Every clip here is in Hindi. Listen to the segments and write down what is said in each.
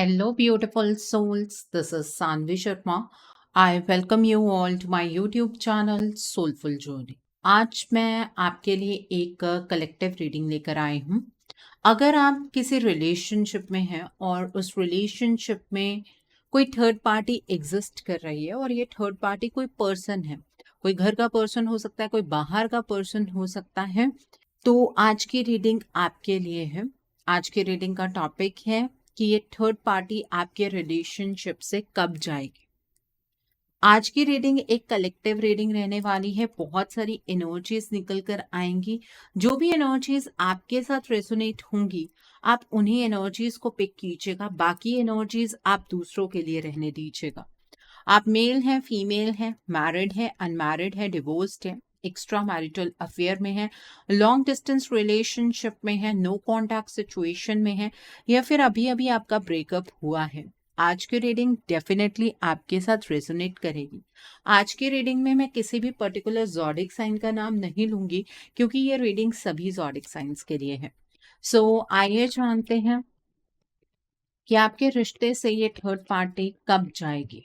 Hello, beautiful souls. This is Sanvi Sharma. I welcome you all to my YouTube channel Soulful Journey. आज मैं आपके लिए एक कलेक्टिव रीडिंग लेकर आई हूँ। अगर आप किसी रिलेशनशिप में हैं और उस रिलेशनशिप में कोई थर्ड पार्टी एग्जिस्ट कर रही है और ये थर्ड पार्टी कोई पर्सन है, कोई घर का पर्सन हो सकता है, कोई बाहर का पर्सन हो सकता है, तो आज की रीडिंग आपके लिए है। आज की रीडिंग का टॉपिक है कि ये थर्ड पार्टी आपके रिलेशनशिप से कब जाएगी। आज की रीडिंग एक कलेक्टिव रीडिंग रहने वाली है। बहुत सारी एनर्जीज निकल कर आएंगी। जो भी एनर्जीज आपके साथ रेजोनेट होंगी, आप उन्हीं एनर्जीज को पिक कीजिएगा। बाकी एनर्जीज आप दूसरों के लिए रहने दीजिएगा। आप मेल हैं, फीमेल हैं, मैरिड है, अनमैरिड है, डिवोर्स्ड है, एक्स्ट्रा मैरिटल अफेयर में है, लॉन्ग डिस्टेंस रिलेशनशिप में है, नो कॉन्टैक्ट सिचुएशन में है, या फिर अभी अभी आपका ब्रेकअप हुआ है, आज की रीडिंग डेफिनेटली आपके साथ रेजोनेट करेगी। आज की रीडिंग में मैं किसी भी पर्टिकुलर ज़ोडिक साइन का नाम नहीं लूंगी, क्योंकि ये रीडिंग सभी ज़ोडिक साइंस के लिए है। सो आइए जानते हैं कि आपके रिश्ते से ये थर्ड पार्टी कब जाएगी।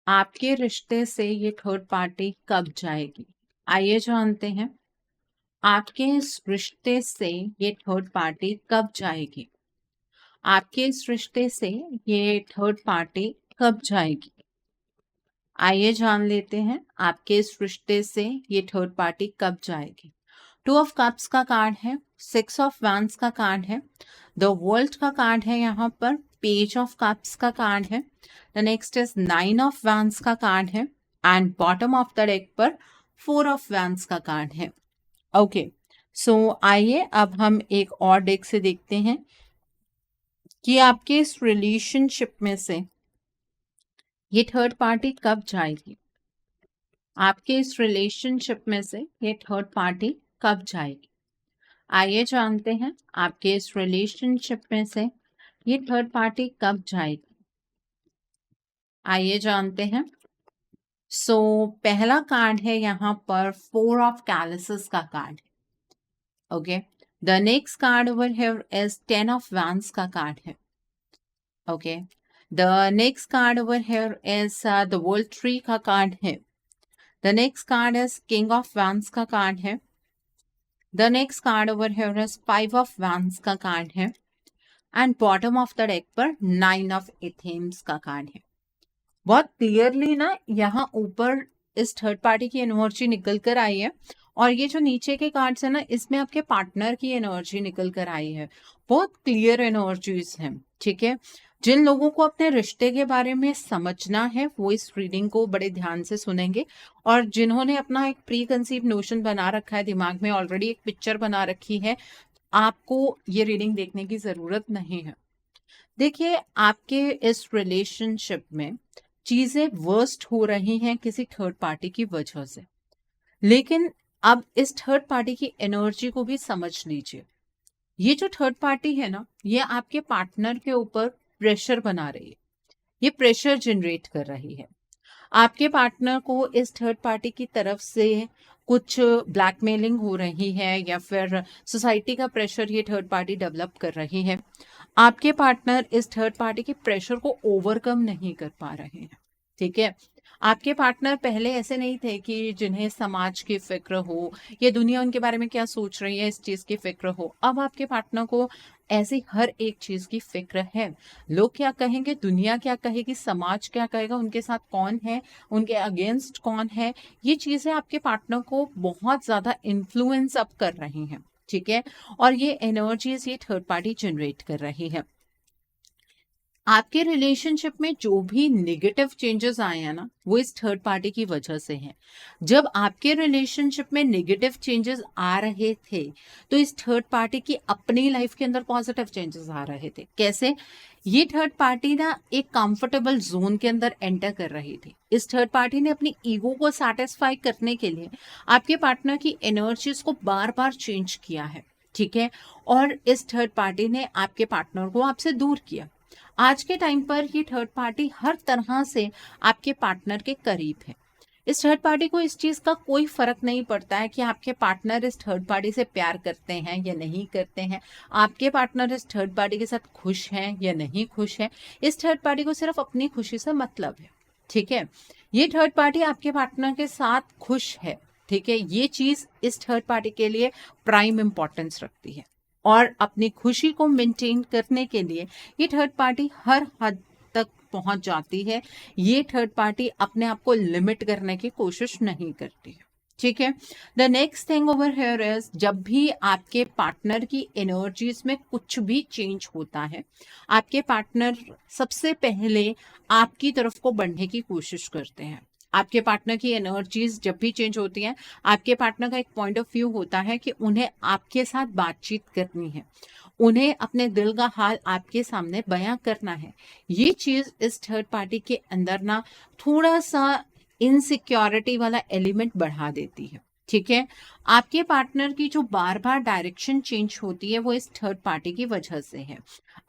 आपके रिश्ते से ये थर्ड पार्टी कब जाएगी, आइए जानते हैं। आपके इस रिश्ते से ये थर्ड पार्टी कब जाएगी। आपके इस रिश्ते से ये थर्ड पार्टी कब जाएगी, आइए जान लेते हैं। आपके इस रिश्ते से ये थर्ड पार्टी कब जाएगी। 2 ऑफ कप्स का कार्ड है, 6 ऑफ वैंड्स का कार्ड है, द वर्ल्ड का कार्ड है, यहाँ पर पेज ऑफ कप्स का कार्ड है, the next is 9 of wands का कार्ड है, and bottom of the deck पर 4 ऑफ वैंड्स का कार्ड है। ओके, सो आइए अब हम एक और डेक से देखते हैं कि आपके इस रिलेशनशिप में से ये थर्ड पार्टी कब जाएगी। आपके इस रिलेशनशिप में से ये थर्ड पार्टी कब जाएगी, आइए जानते हैं। आपके इस रिलेशनशिप में से ये थर्ड पार्टी कब जाएगी, आइए जानते हैं। सो पहला कार्ड है यहाँ पर 4 ऑफ कैलिसेस का कार्ड है। Okay, the next card over here is 10 of wands का कार्ड है। Okay, the next card over here is the world tree का कार्ड है। The next card is king of wands का कार्ड है। The next card over here is 5 of wands का कार्ड है, and bottom of the deck पर 9 ऑफ एथेम्स का कार्ड है। बहुत क्लियरली ना यहाँ ऊपर इस थर्ड पार्टी की एनर्जी निकल कर आई है, और ये जो नीचे के कार्ड्स है ना, इसमें आपके पार्टनर की एनर्जी निकल कर आई है। बहुत क्लियर एनर्जीज हैं, ठीक है। जिन लोगों को अपने रिश्ते के बारे में समझना है वो इस रीडिंग को बड़े ध्यान से सुनेंगे, और जिन्होंने अपना एक प्री कंसीव नोशन बना रखा है, दिमाग में ऑलरेडी एक पिक्चर बना रखी है, आपको ये रीडिंग देखने की जरूरत नहीं है। देखिए, आपके इस रिलेशनशिप में चीजें वर्स्ट हो रही हैं किसी थर्ड पार्टी की वजह से, लेकिन अब इस थर्ड पार्टी की एनर्जी को भी समझ लीजिए। ये जो थर्ड पार्टी है ना, ये आपके पार्टनर के ऊपर प्रेशर बना रही है, ये प्रेशर जनरेट कर रही है। आपके पार्टनर को इस थर्ड पार्टी की तरफ से कुछ ब्लैकमेलिंग हो रही है, या फिर सोसाइटी का प्रेशर ये थर्ड पार्टी डेवलप कर रही है। आपके पार्टनर इस थर्ड पार्टी के प्रेशर को ओवरकम नहीं कर पा रहे हैं, ठीक है। आपके पार्टनर पहले ऐसे नहीं थे कि जिन्हें समाज की फिक्र हो या दुनिया उनके बारे में क्या सोच रही है इस चीज की फिक्र हो। अब आपके पार्टनर को ऐसी हर एक चीज की फिक्र है। लोग क्या कहेंगे, दुनिया क्या कहेगी, समाज क्या कहेगा, उनके साथ कौन है, उनके अगेंस्ट कौन है, ये चीजें आपके पार्टनर को बहुत ज्यादा इन्फ्लुएंस अप कर रही हैं, ठीक है। और ये एनर्जीज ये थर्ड पार्टी जनरेट कर रही है। आपके रिलेशनशिप में जो भी नेगेटिव चेंजेस आए हैं ना, वो इस थर्ड पार्टी की वजह से हैं। जब आपके रिलेशनशिप में नेगेटिव चेंजेस आ रहे थे, तो इस थर्ड पार्टी की अपनी लाइफ के अंदर पॉजिटिव चेंजेस आ रहे थे। कैसे? ये थर्ड पार्टी ना एक कंफर्टेबल जोन के अंदर एंटर कर रही थी। इस थर्ड पार्टी ने अपनी ईगो को सेटिस्फाई करने के लिए आपके पार्टनर की एनर्जीज को बार बार चेंज किया है, ठीक है। और इस थर्ड पार्टी ने आपके पार्टनर को आपसे दूर किया। आज के टाइम पर ये थर्ड पार्टी हर तरह से आपके पार्टनर के करीब है। इस थर्ड पार्टी को इस चीज का कोई फर्क नहीं पड़ता है कि आपके पार्टनर इस थर्ड पार्टी से प्यार करते हैं या नहीं करते हैं, आपके पार्टनर इस थर्ड पार्टी के साथ खुश हैं या नहीं खुश है। इस थर्ड पार्टी को सिर्फ अपनी खुशी से मतलब है, ठीक है। ये थर्ड पार्टी आपके पार्टनर के साथ खुश है, ठीक है। ये चीज इस थर्ड पार्टी के लिए प्राइम इंपॉर्टेंस रखती है, और अपनी खुशी को मेंटेन करने के लिए ये थर्ड पार्टी हर हद तक पहुंच जाती है। ये थर्ड पार्टी अपने आप को लिमिट करने की कोशिश नहीं करती है, ठीक है। The next thing over here is, जब भी आपके पार्टनर की एनर्जीज में कुछ भी चेंज होता है, आपके पार्टनर सबसे पहले आपकी तरफ को बढ़ने की कोशिश करते हैं। आपके पार्टनर की एनर्जीज जब भी चेंज होती हैं, आपके पार्टनर का एक पॉइंट ऑफ व्यू होता है कि उन्हें आपके साथ बातचीत करनी है, उन्हें अपने दिल का हाल आपके सामने बयां करना है। ये चीज इस थर्ड पार्टी के अंदर ना थोड़ा सा इनसिक्योरिटी वाला एलिमेंट बढ़ा देती है, ठीक है। आपके पार्टनर की जो बार बार डायरेक्शन चेंज होती है वो इस थर्ड पार्टी की वजह से है।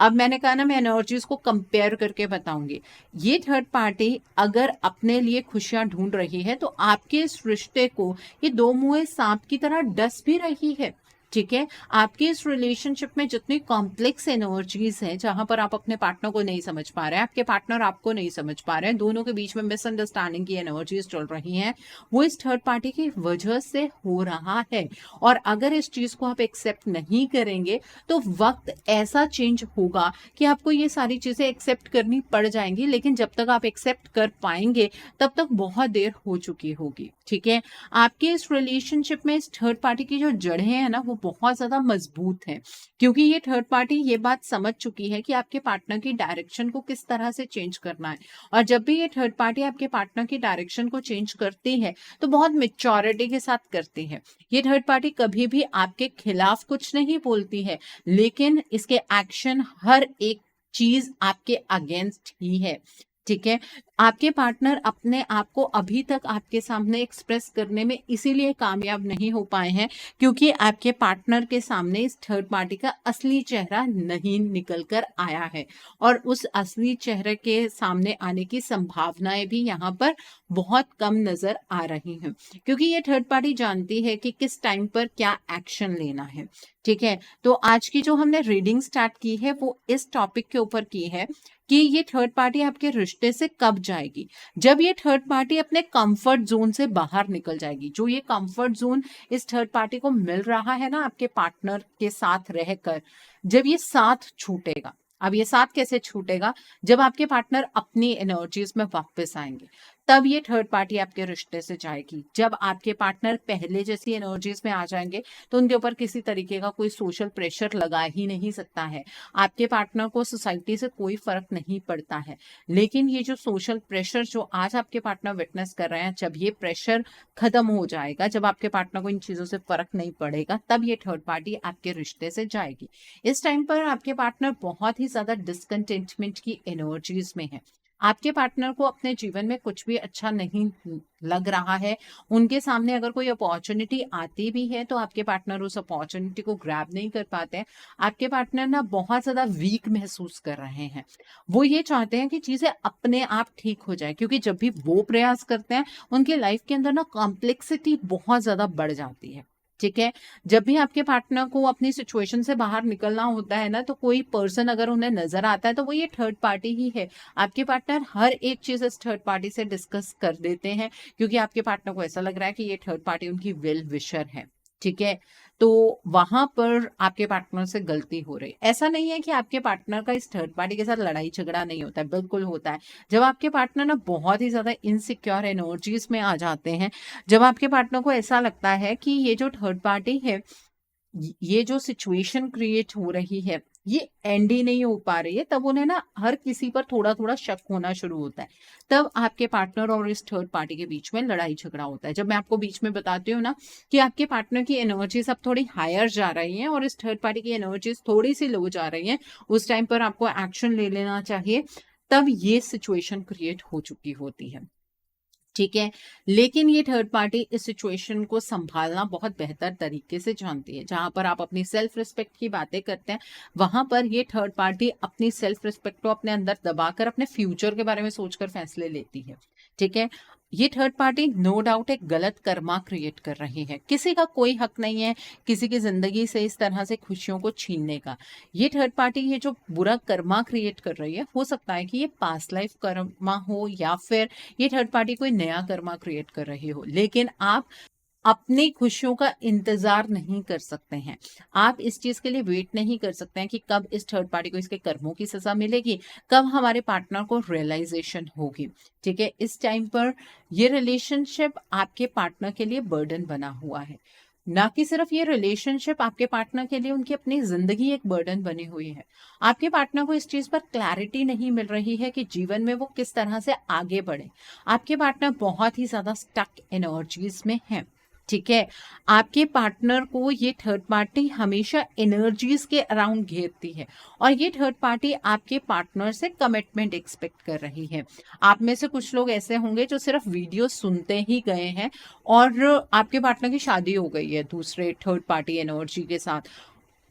अब मैंने कहा ना, मैं एनर्जीज को कंपेयर करके बताऊंगी। ये थर्ड पार्टी अगर अपने लिए खुशियां ढूंढ रही है तो आपके इस रिश्ते को ये दो मुंहे सांप की तरह डस भी रही है, ठीक है। आपके इस रिलेशनशिप में जितनी कॉम्प्लेक्स एनर्जीज हैं, जहां पर आप अपने पार्टनर को नहीं समझ पा रहे हैं, आपके पार्टनर आपको नहीं समझ पा रहे हैं, दोनों के बीच में मिसअंडरस्टैंडिंग की एनर्जीज चल रही हैं, वो इस थर्ड पार्टी की वजह से हो रहा है। और अगर इस चीज को आप एक्सेप्ट नहीं करेंगे तो वक्त ऐसा चेंज होगा कि आपको ये सारी चीजें एक्सेप्ट करनी पड़ जाएंगी, लेकिन जब तक आप एक्सेप्ट कर पाएंगे तब तक बहुत देर हो चुकी होगी, ठीक है। आपके इस रिलेशनशिप में इस थर्ड पार्टी की जो जड़ें हैं ना, वो बहुत ज्यादा मजबूत है, क्योंकि ये थर्ड पार्टी ये बात समझ चुकी है कि आपके पार्टनर की डायरेक्शन को किस तरह से चेंज करना है। और जब भी ये थर्ड पार्टी आपके पार्टनर की डायरेक्शन को चेंज करती है तो बहुत मेच्योरिटी के साथ करती है। ये थर्ड पार्टी कभी भी आपके खिलाफ कुछ नहीं बोलती है, लेकिन इसके एक्शन हर एक चीज आपके अगेंस्ट ही है, ठीक है। आपके पार्टनर अपने आप को अभी तक आपके सामने एक्सप्रेस करने में इसीलिए कामयाब नहीं हो पाए हैं क्योंकि आपके पार्टनर के सामने इस थर्ड पार्टी का असली चेहरा नहीं निकल कर आया है, और उस असली चेहरे के सामने आने की संभावनाएं भी यहाँ पर बहुत कम नजर आ रही हैं, क्योंकि ये थर्ड पार्टी जानती है कि किस टाइम पर क्या एक्शन लेना है, ठीक है। तो आज की जो हमने रीडिंग स्टार्ट की है वो इस टॉपिक के ऊपर की है कि ये थर्ड पार्टी आपके रिश्ते से कब जाएगी। जब ये थर्ड पार्टी अपने कंफर्ट जोन से बाहर निकल जाएगी। जो ये कंफर्ट जोन इस थर्ड पार्टी को मिल रहा है ना आपके पार्टनर के साथ रहकर, जब ये साथ छूटेगा। अब ये साथ कैसे छूटेगा? जब आपके पार्टनर अपनी एनर्जीज में वापस आएंगे, तब ये थर्ड पार्टी आपके रिश्ते से जाएगी। जब आपके पार्टनर पहले जैसी एनर्जीज में आ जाएंगे तो उनके ऊपर किसी तरीके का कोई सोशल प्रेशर लगा ही नहीं सकता है। आपके पार्टनर को सोसाइटी से कोई फर्क नहीं पड़ता है, लेकिन ये जो सोशल प्रेशर जो आज आपके पार्टनर विटनेस कर रहे हैं, जब ये प्रेशर खत्म हो जाएगा, जब आपके पार्टनर को इन चीजों से फर्क नहीं पड़ेगा, तब ये थर्ड पार्टी आपके रिश्ते से जाएगी। इस टाइम पर आपके पार्टनर बहुत ही ज्यादा डिसकंटेंटमेंट की एनर्जीज में है। आपके पार्टनर को अपने जीवन में कुछ भी अच्छा नहीं लग रहा है। उनके सामने अगर कोई अपॉर्चुनिटी आती भी है तो आपके पार्टनर उस अपॉर्चुनिटी को ग्रैब नहीं कर पाते हैं। आपके पार्टनर ना बहुत ज्यादा वीक महसूस कर रहे हैं। वो ये चाहते हैं कि चीजें अपने आप ठीक हो जाए, क्योंकि जब भी वो प्रयास करते हैं उनके लाइफ के अंदर ना कॉम्प्लेक्सिटी बहुत ज्यादा बढ़ जाती है, ठीक है। जब भी आपके पार्टनर को अपनी सिचुएशन से बाहर निकलना होता है ना, तो कोई पर्सन अगर उन्हें नजर आता है तो वो ये थर्ड पार्टी ही है। आपके पार्टनर हर एक चीज इस थर्ड पार्टी से डिस्कस कर देते हैं, क्योंकि आपके पार्टनर को ऐसा लग रहा है कि ये थर्ड पार्टी उनकी वेल विशर है, ठीक है। तो वहां पर आपके पार्टनर से गलती हो रही। ऐसा नहीं है कि आपके पार्टनर का इस थर्ड पार्टी के साथ लड़ाई झगड़ा नहीं होता है, बिल्कुल होता है। जब आपके पार्टनर ना बहुत ही ज्यादा इनसिक्योर एनर्जीज में आ जाते हैं, जब आपके पार्टनर को ऐसा लगता है कि ये जो थर्ड पार्टी है, ये जो सिचुएशन क्रिएट हो रही है, ये एंड ही नहीं हो पा रही है, तब उन्हें ना हर किसी पर थोड़ा थोड़ा शक होना शुरू होता है। तब आपके पार्टनर और इस थर्ड पार्टी के बीच में लड़ाई झगड़ा होता है। जब मैं आपको बीच में बताती हूँ ना कि आपके पार्टनर की एनर्जीज अब थोड़ी हायर जा रही हैं और इस थर्ड पार्टी की एनर्जीज थोड़ी सी लो जा रही हैं, उस टाइम पर आपको एक्शन ले लेना चाहिए। तब ये सिचुएशन क्रिएट हो चुकी होती है, ठीक है। लेकिन ये थर्ड पार्टी इस सिचुएशन को संभालना बहुत बेहतर तरीके से जानती है। जहां पर आप अपनी सेल्फ रिस्पेक्ट की बातें करते हैं, वहां पर ये थर्ड पार्टी अपनी सेल्फ रिस्पेक्ट को अपने अंदर दबाकर अपने फ्यूचर के बारे में सोचकर फैसले लेती है, ठीक है। ये थर्ड पार्टी नो डाउट एक गलत कर्मा क्रिएट कर रही है। किसी का कोई हक नहीं है किसी की जिंदगी से इस तरह से खुशियों को छीनने का। ये थर्ड पार्टी ये जो बुरा कर्मा क्रिएट कर रही है, हो सकता है कि ये पास्ट लाइफ कर्मा हो या फिर ये थर्ड पार्टी कोई नया कर्मा क्रिएट कर रही हो, लेकिन आप अपनी खुशियों का इंतजार नहीं कर सकते हैं। आप इस चीज के लिए वेट नहीं कर सकते हैं कि कब इस थर्ड पार्टी को इसके कर्मों की सजा मिलेगी, कब हमारे पार्टनर को रियलाइजेशन होगी। ठीक है, इस टाइम पर ये रिलेशनशिप आपके पार्टनर के लिए बर्डन बना हुआ है। ना कि सिर्फ ये रिलेशनशिप आपके पार्टनर के लिए उनकी अपनी जिंदगी एक बर्डन बनी हुई है। आपके पार्टनर को इस चीज पर क्लैरिटी नहीं मिल रही है कि जीवन में वो किस तरह से आगे बढ़े। आपके पार्टनर बहुत ही ज्यादा स्टक एनर्जीज में है। ठीक है, आपके पार्टनर को ये थर्ड पार्टी हमेशा एनर्जीज के अराउंड घेरती है और ये थर्ड पार्टी आपके पार्टनर से कमिटमेंट एक्सपेक्ट कर रही है। आप में से कुछ लोग ऐसे होंगे जो सिर्फ वीडियो सुनते ही गए हैं और आपके पार्टनर की शादी हो गई है दूसरे थर्ड पार्टी एनर्जी के साथ।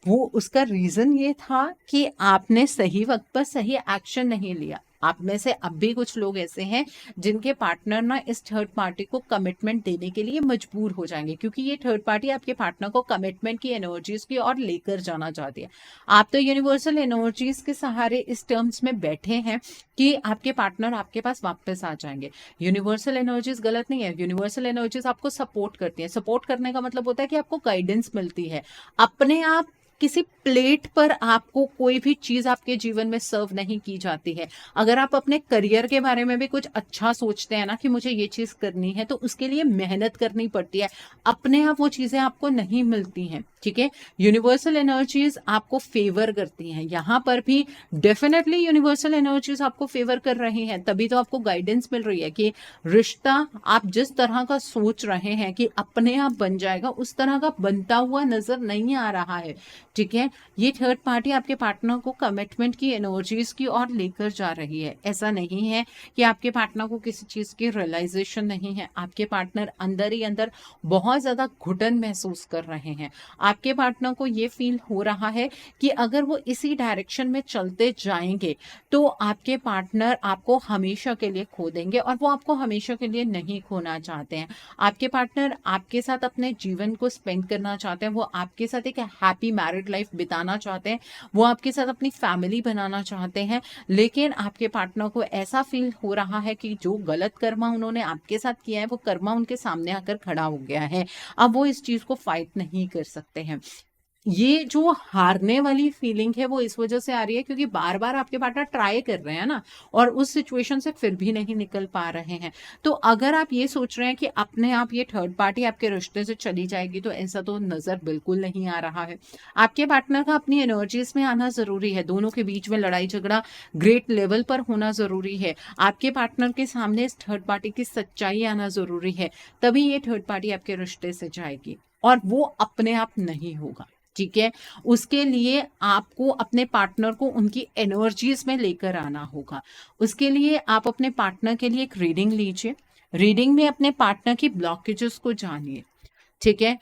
वो उसका रीजन ये था कि आपने सही वक्त पर सही एक्शन नहीं लिया। आप में से अब भी कुछ लोग ऐसे हैं जिनके पार्टनर ना इस थर्ड पार्टी को कमिटमेंट देने के लिए मजबूर हो जाएंगे, क्योंकि ये थर्ड पार्टी आपके पार्टनर को कमिटमेंट की एनर्जीज की और लेकर जाना चाहती है। आप तो यूनिवर्सल एनर्जीज के सहारे इस टर्म्स में बैठे हैं कि आपके पार्टनर आपके पास वापस आ जाएंगे। यूनिवर्सल एनर्जीज गलत नहीं है, यूनिवर्सल एनर्जीज आपको सपोर्ट करती है। सपोर्ट करने का मतलब होता है कि आपको गाइडेंस मिलती है। अपने आप किसी प्लेट पर आपको कोई भी चीज आपके जीवन में सर्व नहीं की जाती है। अगर आप अपने करियर के बारे में भी कुछ अच्छा सोचते हैं ना कि मुझे ये चीज करनी है, तो उसके लिए मेहनत करनी पड़ती है। अपने आप वो चीजें आपको नहीं मिलती हैं। ठीक है, यूनिवर्सल एनर्जीज आपको फेवर करती हैं। यहां पर भी डेफिनेटली यूनिवर्सल एनर्जीज आपको फेवर कर रही हैं, तभी तो आपको गाइडेंस मिल रही है कि रिश्ता आप जिस तरह का सोच रहे हैं कि अपने आप बन जाएगा, उस तरह का बनता हुआ नजर नहीं आ रहा है। ठीक है, ये थर्ड पार्टी आपके पार्टनर को कमिटमेंट की एनर्जीज की ओर लेकर जा रही है। ऐसा नहीं है कि आपके पार्टनर को किसी चीज की रियलाइजेशन नहीं है। आपके पार्टनर अंदर ही अंदर बहुत ज्यादा घुटन महसूस कर रहे हैं। आपके पार्टनर को ये फील हो रहा है कि अगर वो इसी डायरेक्शन में चलते जाएंगे तो आपके पार्टनर आपको हमेशा के लिए खो देंगे, और वो आपको हमेशा के लिए नहीं खोना चाहते हैं। आपके पार्टनर आपके साथ अपने जीवन को स्पेंड करना चाहते हैं। वो आपके साथ एक हैप्पी मैरिड लाइफ बिताना चाहते हैं। वो आपके साथ अपनी फैमिली बनाना चाहते हैं। लेकिन आपके पार्टनर को ऐसा फील हो रहा है कि जो गलत कर्मा उन्होंने आपके साथ किया है वो कर्मा उनके सामने आकर खड़ा हो गया है। अब वो इस चीज को फाइट नहीं कर सकते हैं। ये जो हारने वाली फीलिंग है वो इस वजह से आ रही है क्योंकि बार बार आपके पार्टनर ट्राई कर रहे हैं ना, और उस सिचुएशन से फिर भी नहीं निकल पा रहे हैं। तो अगर आप ये सोच रहे हैं कि अपने आप ये थर्ड पार्टी आपके रिश्ते से चली जाएगी, तो ऐसा तो नजर बिल्कुल नहीं आ रहा है। आपके पार्टनर का अपनी एनर्जीज में आना जरूरी है। दोनों के बीच में लड़ाई झगड़ा ग्रेट लेवल पर होना जरूरी है। आपके पार्टनर के सामने इस थर्ड पार्टी की सच्चाई आना जरूरी है, तभी ये थर्ड पार्टी आपके रिश्ते से जाएगी, और वो अपने आप नहीं होगा। ठीक है, उसके लिए आपको अपने पार्टनर को उनकी एनर्जीज में लेकर आना होगा। उसके लिए आप अपने पार्टनर के लिए एक रीडिंग लीजिए। रीडिंग में अपने पार्टनर की ब्लॉकेजेस को जानिए। ठीक है,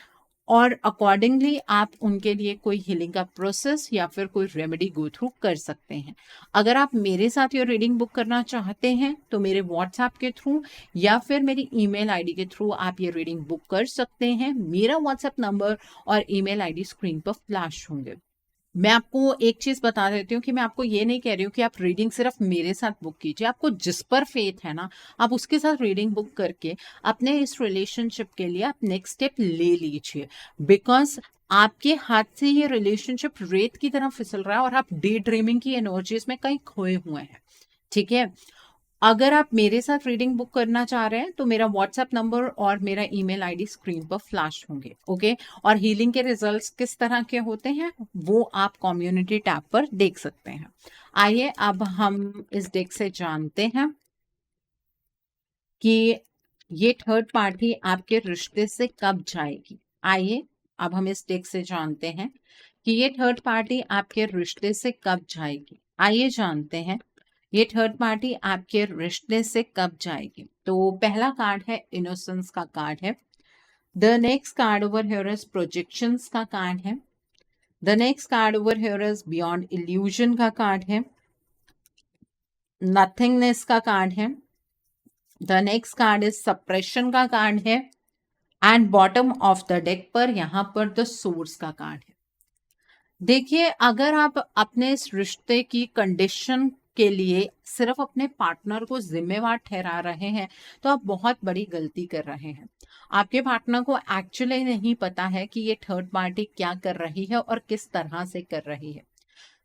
और अकॉर्डिंगली आप उनके लिए कोई हीलिंग का प्रोसेस या फिर कोई रेमेडी गो थ्रू कर सकते हैं। अगर आप मेरे साथ ये रीडिंग बुक करना चाहते हैं तो मेरे व्हाट्सएप के थ्रू या फिर मेरी ईमेल आईडी के थ्रू आप ये रीडिंग बुक कर सकते हैं। मेरा व्हाट्सएप नंबर और ईमेल आईडी स्क्रीन पर फ्लैश होंगे। मैं आपको एक चीज बता देती हूँ कि मैं आपको ये नहीं कह रही हूँ कि आप रीडिंग सिर्फ मेरे साथ बुक कीजिए। आपको जिस पर फेथ है ना, आप उसके साथ रीडिंग बुक करके अपने इस रिलेशनशिप के लिए आप नेक्स्ट स्टेप ले लीजिए। बिकॉज आपके हाथ से ये रिलेशनशिप रेत की तरह फिसल रहा है और आप डे ड्रीमिंग की एनर्जीज में कहीं खोए हुए हैं। ठीक है, अगर आप मेरे साथ रीडिंग बुक करना चाह रहे हैं तो मेरा व्हाट्सएप नंबर और मेरा ईमेल आईडी स्क्रीन पर फ्लैश होंगे। ओके, और हीलिंग के रिजल्ट्स किस तरह के होते हैं वो आप कम्युनिटी टैब पर देख सकते हैं। आइए अब हम इस डेक से जानते हैं कि ये थर्ड पार्टी आपके रिश्ते से कब जाएगी। आइए अब हम इस डेक से जानते हैं कि ये थर्ड पार्टी आपके रिश्ते से कब जाएगी। आइए जानते हैं ये थर्ड पार्टी आपके रिश्ते से कब जाएगी। तो पहला कार्ड है इनोसेंस का कार्ड है। The next card over here is projections का कार्ड है। The next card over here is beyond illusion का कार्ड है। नथिंगनेस का कार्ड है। The next card is suppression का कार्ड है and bottom of the deck पर यहाँ पर द सोर्स का कार्ड है। देखिए, अगर आप अपने इस रिश्ते की कंडीशन के लिए सिर्फ अपने पार्टनर को जिम्मेवार ठहरा रहे हैं तो आप बहुत बड़ी गलती कर रहे हैं। आपके पार्टनर को एक्चुअली नहीं पता है कि ये थर्ड पार्टी क्या कर रही है और किस तरह से कर रही है।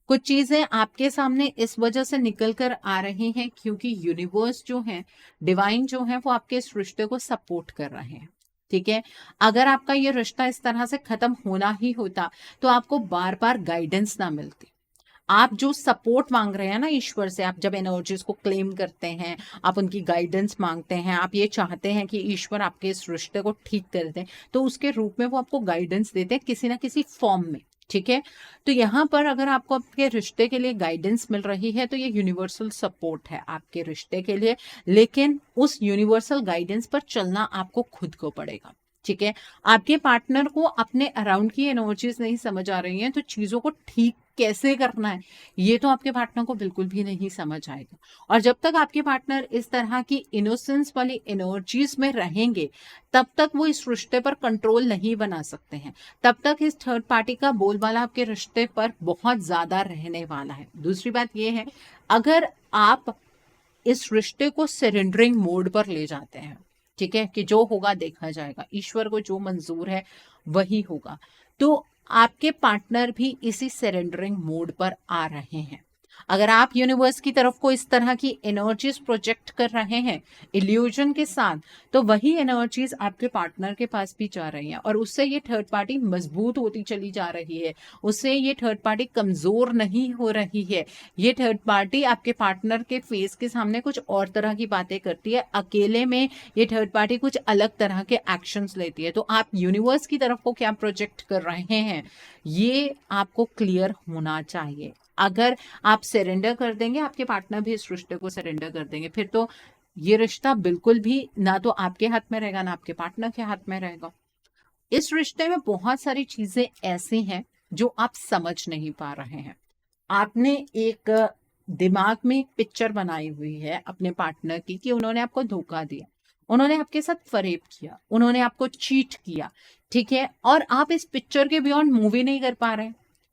कुछ चीजें आपके सामने इस वजह से निकल कर आ रही हैं क्योंकि यूनिवर्स जो है, डिवाइन जो है, वो आपके इस रिश्ते को सपोर्ट कर रहे हैं। ठीक है, अगर आपका ये रिश्ता इस तरह से खत्म होना ही होता तो आपको बार बार गाइडेंस ना मिलती। आप जो सपोर्ट मांग रहे हैं ना ईश्वर से, आप जब एनर्जीज को क्लेम करते हैं, आप उनकी गाइडेंस मांगते हैं, आप ये चाहते हैं कि ईश्वर आपके इस रिश्ते को ठीक कर दें, तो उसके रूप में वो आपको गाइडेंस देते हैं किसी ना किसी फॉर्म में। ठीक है, तो यहाँ पर अगर आपको आपके रिश्ते के लिए गाइडेंस मिल रही है तो ये यूनिवर्सल सपोर्ट है आपके रिश्ते के लिए, लेकिन उस यूनिवर्सल गाइडेंस पर चलना आपको खुद को पड़ेगा। ठीक है, आपके पार्टनर को अपने अराउंड की एनर्जीज नहीं समझ आ रही हैं तो चीजों को ठीक कैसे करना है ये तो आपके पार्टनर को बिल्कुल भी नहीं समझ आएगा। और जब तक आपके पार्टनर इस तरह की इनोसेंस वाली एनर्जीज में रहेंगे तब तक वो इस रिश्ते पर कंट्रोल नहीं बना सकते हैं, तब तक इस थर्ड पार्टी का बोलबाला आपके रिश्ते पर बहुत ज्यादा रहने वाला है। दूसरी बात ये है, अगर आप इस रिश्ते को सरेंडरिंग मोड पर ले जाते हैं, ठीक है, कि जो होगा देखा जाएगा, ईश्वर को जो मंजूर है वही होगा, तो आपके पार्टनर भी इसी सरेंडरिंग मोड पर आ रहे हैं। अगर आप यूनिवर्स की तरफ को इस तरह की एनर्जीज प्रोजेक्ट कर रहे हैं इल्यूजन के साथ, तो वही एनर्जीज आपके पार्टनर के पास भी जा रही हैं और उससे ये थर्ड पार्टी मजबूत होती चली जा रही है, उससे ये थर्ड पार्टी कमजोर नहीं हो रही है। ये थर्ड पार्टी आपके पार्टनर के फेस के सामने कुछ और तरह की बातें करती है, अकेले में ये थर्ड पार्टी कुछ अलग तरह के एक्शंस लेती है। तो आप यूनिवर्स की तरफ को क्या प्रोजेक्ट कर रहे हैं ये आपको क्लियर होना चाहिए। अगर आप सरेंडर कर देंगे, आपके पार्टनर भी इस रिश्ते को सरेंडर कर देंगे, फिर तो ये रिश्ता बिल्कुल भी ना तो आपके हाथ में रहेगा ना आपके पार्टनर के हाथ में रहेगा। इस रिश्ते में बहुत सारी चीजें ऐसी हैं जो आप समझ नहीं पा रहे हैं। आपने एक दिमाग में एक पिक्चर बनाई हुई है अपने पार्टनर की कि उन्होंने आपको धोखा दिया, उन्होंने आपके साथ फरेब किया, उन्होंने आपको चीट किया। ठीक है, और आप इस पिक्चर के बियॉन्ड मूवी नहीं कर पा रहे,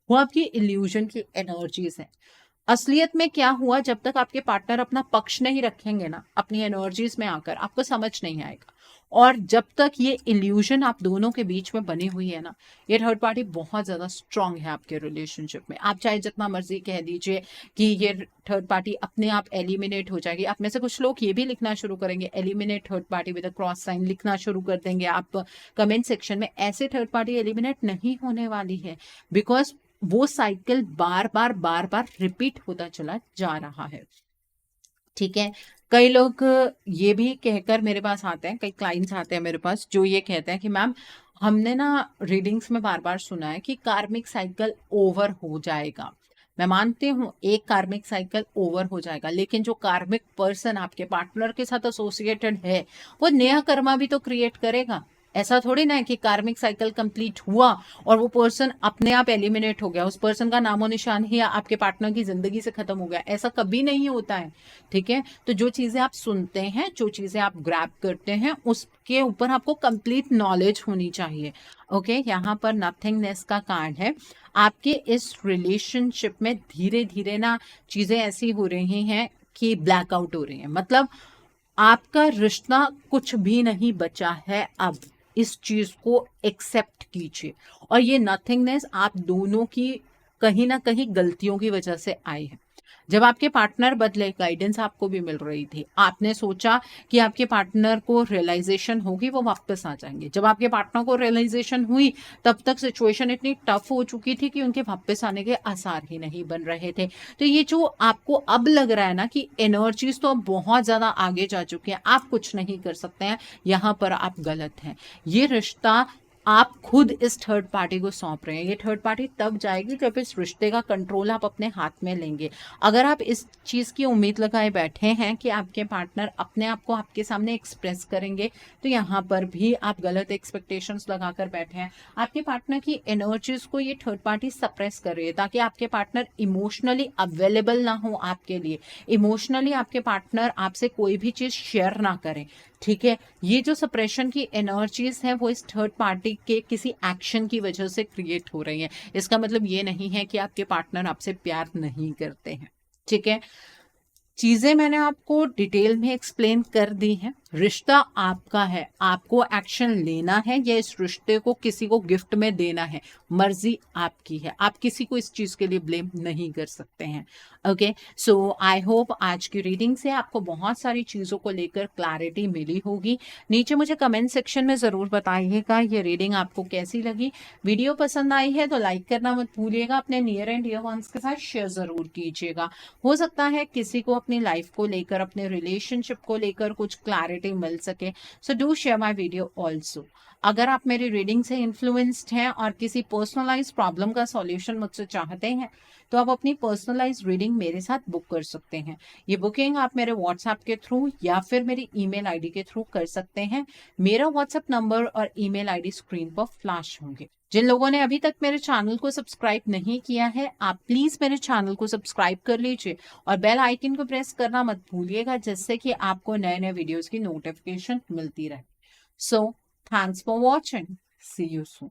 वो आपकी इल्यूजन की एनर्जीज है। असलियत में क्या हुआ, जब तक आपके पार्टनर अपना पक्ष नहीं रखेंगे ना अपनी एनर्जीज में आकर, आपको समझ नहीं आएगा। और जब तक ये इल्यूजन आप दोनों के बीच में बनी हुई है ना, ये थर्ड पार्टी बहुत ज्यादा स्ट्रांग है आपके रिलेशनशिप में। आप चाहे जितना मर्जी कह दीजिए कि ये थर्ड पार्टी अपने आप एलिमिनेट हो जाएगी, आप में से कुछ लोग ये भी लिखना शुरू करेंगे eliminate third party with a cross sign, लिखना शुरू कर देंगे आप कमेंट सेक्शन में। ऐसे थर्ड पार्टी एलिमिनेट नहीं होने वाली है, बिकॉज वो साइकिल बार बार रिपीट होता चला जा रहा है। ठीक है, कई लोग ये भी कहकर मेरे पास आते हैं, कई क्लाइंट्स आते हैं मेरे पास जो ये कहते हैं कि मैम हमने ना रीडिंग्स में बार बार सुना है कि कार्मिक साइकिल ओवर हो जाएगा। मैं मानती हूँ एक कार्मिक साइकिल ओवर हो जाएगा, लेकिन जो कार्मिक पर्सन आपके पार्टनर के साथ एसोसिएटेड है वो नया कर्मा भी तो क्रिएट करेगा। ऐसा थोड़ी ना है कि कार्मिक साइकिल कंप्लीट हुआ और वो पर्सन अपने आप एलिमिनेट हो गया, उस पर्सन का नामो निशान ही आपके पार्टनर की जिंदगी से खत्म हो गया। ऐसा कभी नहीं होता है। ठीक है, तो जो चीजें आप सुनते हैं, जो चीजें आप ग्रैब करते हैं, उसके ऊपर आपको कंप्लीट नॉलेज होनी चाहिए। ओके, यहाँ पर नथिंगनेस का कार्ड है। आपके इस रिलेशनशिप में धीरे धीरे ना चीजें ऐसी हो रही हैं कि ब्लैकआउट हो रही है, मतलब आपका रिश्ता कुछ भी नहीं बचा है अब। इस चीज को एक्सेप्ट कीजिए। और ये नथिंगनेस आप दोनों की कहीं ना कहीं गलतियों की वजह से आई है। जब आपके पार्टनर बदले, गाइडेंस आपको भी मिल रही थी, आपने सोचा कि आपके पार्टनर को रियलाइजेशन होगी, वो वापस आ जाएंगे। जब आपके पार्टनर को रियलाइजेशन हुई तब तक सिचुएशन इतनी टफ हो चुकी थी कि उनके वापस आने के आसार ही नहीं बन रहे थे। तो ये जो आपको अब लग रहा है ना कि एनर्जीज तो अब बहुत ज्यादा आगे जा चुकी है, आप कुछ नहीं कर सकते हैं, यहाँ पर आप गलत हैं। ये रिश्ता आप खुद इस थर्ड पार्टी को सौंप रहे हैं। ये थर्ड पार्टी तब जाएगी जब इस रिश्ते का कंट्रोल आप अपने हाथ में लेंगे। अगर आप इस चीज़ की उम्मीद लगाए बैठे हैं कि आपके पार्टनर अपने आप को आपके सामने एक्सप्रेस करेंगे, तो यहाँ पर भी आप गलत एक्सपेक्टेशंस लगाकर बैठे हैं। आपके पार्टनर की एनर्जीज को ये थर्ड पार्टी सप्रेस कर रही है ताकि आपके पार्टनर इमोशनली अवेलेबल ना हो आपके लिए, इमोशनली आपके पार्टनर आपसे कोई भी चीज़ शेयर ना करें। ठीक है, ये जो सप्रेशन की एनर्जीज हैं वो इस थर्ड पार्टी के किसी एक्शन की वजह से क्रिएट हो रही हैं। इसका मतलब ये नहीं है कि आपके पार्टनर आपसे प्यार नहीं करते हैं। ठीक है, चीजें मैंने आपको डिटेल में एक्सप्लेन कर दी हैं। रिश्ता आपका है, आपको एक्शन लेना है या इस रिश्ते को किसी को गिफ्ट में देना है, मर्जी आपकी है। आप किसी को इस चीज के लिए ब्लेम नहीं कर सकते हैं। ओके, सो आई होप आज की रीडिंग से आपको बहुत सारी चीजों को लेकर क्लैरिटी मिली होगी। नीचे मुझे कमेंट सेक्शन में जरूर बताइएगा ये रीडिंग आपको कैसी लगी। वीडियो पसंद आई है तो लाइक करना मत भूलिएगा, अपने नियर एंड डियर वंस के साथ शेयर जरूर कीजिएगा। हो सकता है किसी को अपनी लाइफ को लेकर, अपने रिलेशनशिप को लेकर कुछ क्लैरिटी मिल सके। So do share my video also. अगर आप मेरी रीडिंग से इन्फ्लुएंस्ड हैं और किसी पर्सनलाइज प्रॉब्लम का सॉल्यूशन मुझसे चाहते हैं, तो आप अपनी पर्सनलाइज रीडिंग मेरे साथ बुक कर सकते हैं। ये बुकिंग आप मेरे व्हाट्सएप के थ्रू या फिर मेरी ईमेल आईडी के थ्रू कर सकते हैं। मेरा व्हाट्सएप नंबर और ईमेल आईडी स्क्रीन पर फ्लैश होंगे। जिन लोगों ने अभी तक मेरे चैनल को सब्सक्राइब नहीं किया है, आप प्लीज मेरे चैनल को सब्सक्राइब कर लीजिए और बेल आइकन को प्रेस करना मत भूलिएगा, जिससे कि आपको नए नए वीडियोस की नोटिफिकेशन मिलती रहे। So thanks for watching, see you soon.